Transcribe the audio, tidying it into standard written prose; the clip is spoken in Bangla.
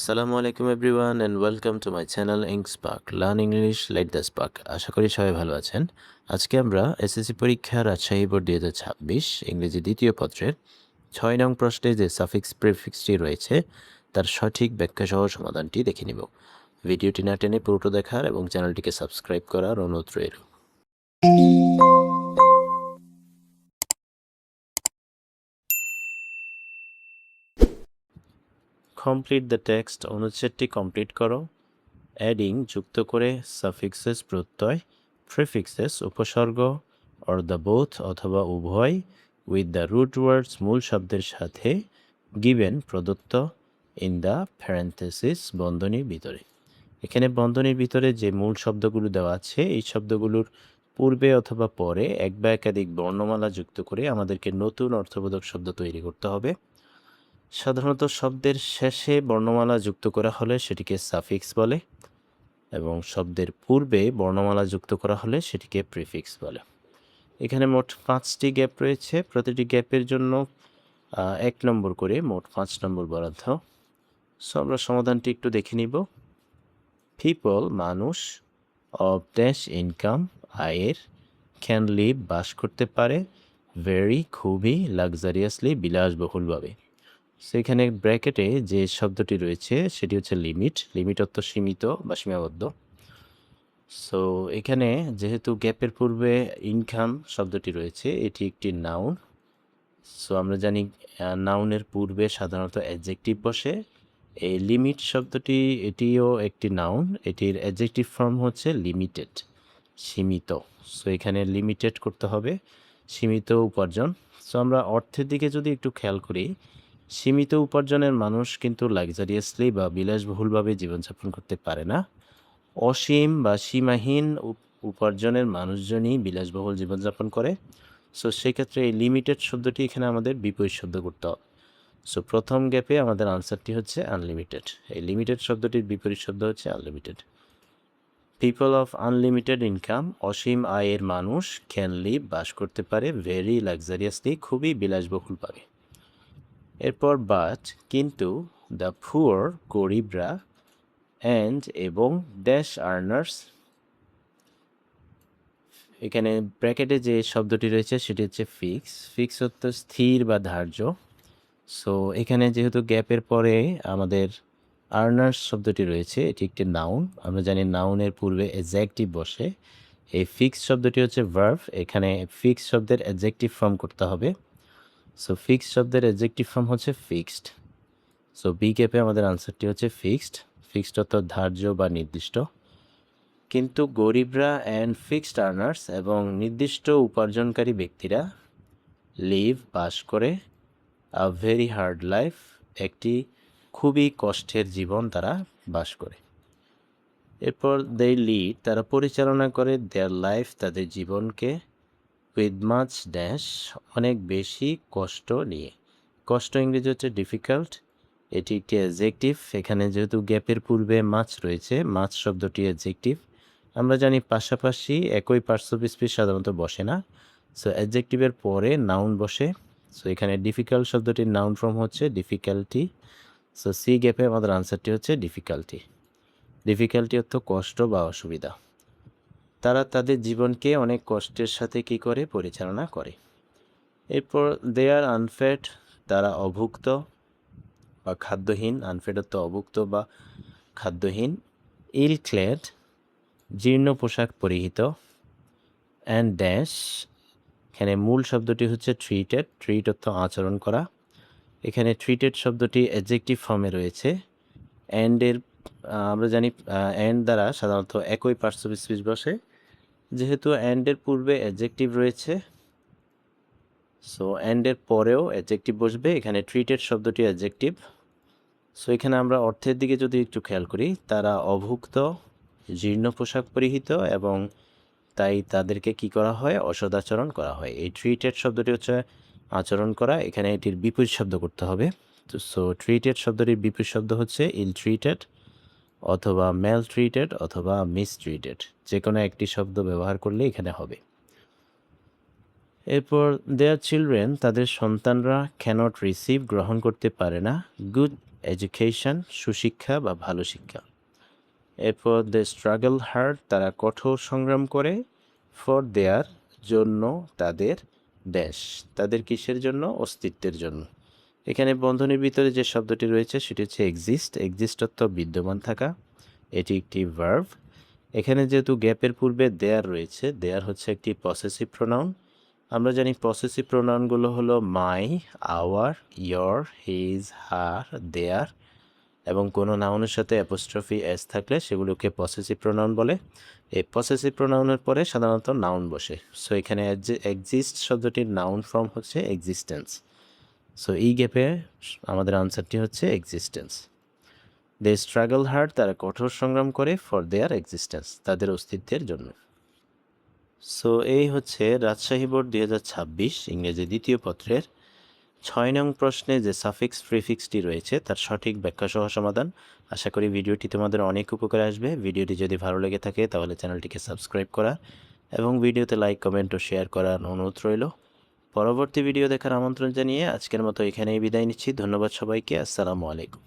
আসসালামু আলাইকুম everyone and welcome to my channel EngSpark learn English like the spark. আশা করি সবাই ভালো আছেন। আজকে আমরা এসএসসি পরীক্ষা রাজশাহী বোর্ড 2026 ইংরেজি দ্বিতীয় পত্রের 6 নং প্রশ্নে যে সাফিক্স প্রিফিক্সটি রয়েছে তার সঠিক ব্যাখ্যা সহ সমাধানটি দেখে নিব। ভিডিওটি না টেনে পুরোটা দেখার এবং চ্যানেলটিকে সাবস্ক্রাইব করার অনুরোধ রইল। কমপ্লিট দ্য টেক্সট, অনুচ্ছেদটি কমপ্লিট করো। অ্যাডিং যুক্ত করে, সাফিক্সেস প্রত্যয়, প্রিফিক্সেস উপসর্গ, অর দ্য বোথ অথবা উভয়, উইথ দ্য রুট ওয়ার্ডস মূল শব্দের সাথে, গিভেন প্রদত্ত, ইন দ্য প্যারেন্থেসিস বন্ধনীর ভিতরে। এখানে বন্ধনীর ভিতরে যে মূল শব্দগুলো দেওয়া আছে এই শব্দগুলোর পূর্বে অথবা পরে এক বা একাধিক বর্ণমালা যুক্ত করে আমাদেরকে নতুন অর্থবোধক শব্দ তৈরি করতে হবে। সাধারণত শব্দের শেষে বর্ণমালা যুক্ত করা হলে সেটিকে সাফিক্স বলে এবং শব্দের পূর্বে বর্ণমালা যুক্ত করা হলে সেটিকে প্রিফিক্স বলে। এখানে মোট 5টি গ্যাপ রয়েছে, প্রতিটি গ্যাপের জন্য 1 নম্বর করে মোট 5 নম্বর বরাদ্দ। সো আমরা সমাধানটি একটু দেখে নিব। পিপল মানুষ, অফ ড্যাশ ইনকাম আয়ের, ক্যান লিভ বাস করতে পারে, ভেরি খুবই, লাক্সারিয়াসলি বিলাসবহুলভাবে। সেখানে ব্র্যাকেটে যে শব্দটি রয়েছে সেটি হচ্ছে লিমিট। লিমিট অর্থ সীমিত বা সীমাবদ্ধ। সো এখানে যেহেতু গ্যাপের পূর্বে ইনকাম শব্দটি রয়েছে এটি একটি নাউন। সো আমরা জানি নাউনের পূর্বে সাধারণত অ্যাডজেক্টিভ বসে। এই লিমিট শব্দটি এটিও একটি নাউন, এটির অ্যাডজেক্টিভ ফর্ম হচ্ছে লিমিটেড, সীমিত। সো এখানে লিমিটেড করতে হবে, সীমিত উপার্জন। সো আমরা অর্থের দিকে যদি একটু খেয়াল করি, সীমিত উপার্জনের মানুষ কিন্তু লাক্সারিয়াসলি বা বিলাসবহুলভাবে জীবনযাপন করতে পারে না। অসীম বা সীমাহীন উপার্জনের মানুষজনই বিলাসবহুল জীবনযাপন করে। সো সেক্ষেত্রে এই লিমিটেড শব্দটি এখানে আমাদের বিপরীত শব্দ করতে হবে। সো প্রথম গ্যাপে আমাদের আনসারটি হচ্ছে আনলিমিটেড। এই লিমিটেড শব্দটির বিপরীত শব্দ হচ্ছে unlimited. People of unlimited income, অসীম আয়ের মানুষ, ক্যান লিভ বাস করতে পারে, ভেরি লাক্সারিয়াসলি খুবই বিলাসবহুলভাবে। এরপর বাট কিন্তু, দ্য পুয়ার গরিবরা, অ্যান্ড এবং ড্যাশ আর্নার্স, এখানে ব্র্যাকেটে যে শব্দটি রয়েছে সেটি হচ্ছে ফিক্স। ফিক্স অর্থ স্থির বা ধার্য। সো এখানে যেহেতু গ্যাপের পরে আমাদের আর্নার্স শব্দটি রয়েছে এটি একটি নাউন। আমরা জানি নাউনের পূর্বে অ্যাডজেক্টিভ বসে। এই ফিক্স শব্দটি হচ্ছে ভার্ব। এখানে ফিক্স শব্দের অ্যাডজেক্টিভ ফর্ম করতে হবে। সো ফিক্স শব্দের অ্যাডজেক্টিভ ফর্ম হচ্ছে ফিক্সড। সো বি গ্যাপে আমাদের আনসারটি হচ্ছে ফিক্সড। ফিক্সড অর্থ ধার্য বা নির্দিষ্ট। কিন্তু গরিবরা অ্যান্ড ফিক্সড আর্নার্স এবং নির্দিষ্ট উপার্জনকারী ব্যক্তিরা লিভ বাস করে, আ ভেরি হার্ড লাইফ একটি খুবই কষ্টের জীবন তারা বাস করে। এরপর দে লিড তারা পরিচালনা করে, দেয়ার লাইফ তাদের জীবনকে, উইথ মাচ ড্যাশ অনেক বেশি কষ্ট নিয়ে। কষ্ট ইংরেজি হচ্ছে ডিফিকাল্ট। এটি একটি অ্যাডজেক্টিভ। এখানে যেহেতু গ্যাপের পূর্বে মাছ রয়েছে, মাছ শব্দটি অ্যাডজেক্টিভ। আমরা জানি পাশাপাশি একই পার্টস অফ স্পিচ সাধারণত বসে না। সো অ্যাডজেক্টিভের পরে নাউন বসে। সো এখানে ডিফিকাল্ট শব্দটির নাউন ফর্ম হচ্ছে ডিফিকাল্টি। সো সি গ্যাপে আমাদের আনসারটি হচ্ছে ডিফিকাল্টি। ডিফিকাল্টি অর্থ কষ্ট বা অসুবিধা। তারা তাদের জীবনকে অনেক কষ্টের সাথে কী করে পরিচালনা করে। এরপর দে আর আনফেড তারা অভুক্ত বা খাদ্যহীন। আনফেড অর্থ অভুক্ত বা খাদ্যহীন। ইল ক্লেড জীর্ণ পোশাক পরিহিত। অ্যান্ড ড্যাশ এখানে মূল শব্দটি হচ্ছে ট্রিটেড। ট্রিট অর্থ আচরণ করা। এখানে ট্রিটেড শব্দটি অ্যাডজেক্টিভ ফর্মে রয়েছে। অ্যান্ডের আমরা জানি অ্যান্ড দ্বারা সাধারণত একই পার্টস অফ স্পিচ বসে। যেহেতু অ্যান্ডের পূর্বে অ্যাডজেক্টিভ রয়েছে, সো অ্যান্ডের পরেও অ্যাডজেক্টিভ বসবে। এখানে ট্রিটেড শব্দটি অ্যাডজেক্টিভ। সো এখানে আমরা অর্থের দিকে যদি একটু খেয়াল করি, তারা অভুক্ত, জীর্ণ পোশাক পরিহিত এবং তাই তাদেরকে কি করা হয়, অসদাচরণ করা হয়। এই ট্রিটেড শব্দটি হচ্ছে আচরণ করা। এখানে এটির বিপরীত শব্দ করতে হবে। তো সো ট্রিটেড শব্দটির বিপরীত শব্দ হচ্ছে ইল ট্রিটেড অথবা ম্যাল ট্রিটেড অথবা মিস ট্রিটেড। যে কোনো একটি শব্দ ব্যবহার করলে এখানে হবে। এরপর দেয়ার চিলড্রেন তাদের সন্তানরা ক্যানট রিসিভ গ্রহণ করতে পারে না, গুড এডুকেশন সুশিক্ষা বা ভালো শিক্ষা। এরপর দে স্ট্রাগল হার্ড তারা কঠোর সংগ্রাম করে, ফর দেয়ার জন্য তাদের ড্যাশ তাদের কিসের জন্য অস্তিত্বের জন্য। এখানে বন্ধনীর ভিতরে যে শব্দটি রয়েছে সেটি হচ্ছে এক্সিস্ট। এক্সিস্ট অর্থ বিদ্যমান থাকা, এটি একটি ভার্ব। এখানে যেহেতু গ্যাপের পূর্বে দেয়ার রয়েছে, দেয়ার হচ্ছে একটি পসেসিভ প্রোনাউন। আমরা জানি পসেসিভ প্রোনাউনগুলো হলো মাই, আওয়ার, ইয়র, হিজ, হার, দেয়ার এবং কোনো নাউনের সাথে অ্যাপোস্ট্রফি এস থাকলে সেগুলোকে পসেসিভ প্রোনাউন বলে। এই পসেসিভ প্রোনাউনের পরে সাধারণত নাউন বসে। সো এখানে এক্সিস্ট শব্দটির নাউন ফর্ম হচ্ছে এক্সিস্টেন্স। সো এই গ্যাপে আমাদের আনসারটি হচ্ছে এক্সিস্টেন্স। দে স্ট্রাগল হার্ড তারা কঠোর সংগ্রাম করে, ফর দেয়ার এক্সিস্টেন্স তাদের অস্তিত্বের জন্য। সো এই হচ্ছে রাজশাহী বোর্ড 2026 ইংরেজি দ্বিতীয় পত্রের 6 নং প্রশ্নে যে সাফিক্স প্রিফিক্সটি রয়েছে তার সঠিক ব্যাখ্যা সহ সমাধান। আশা করি ভিডিওটি তোমাদের অনেক উপকারে আসবে। ভিডিওটি যদি ভালো লেগে থাকে তাহলে চ্যানেলটিকে সাবস্ক্রাইব করা এবং ভিডিওতে লাইক, কমেন্ট ও শেয়ার করার অনুরোধ রইল। পরবর্তী ভিডিও দেখার আমন্ত্রণ জানিয়ে আজকের মতো এখানেই বিদায় নিচ্ছি। ধন্যবাদ সবাইকে। আসসালামু আলাইকুম।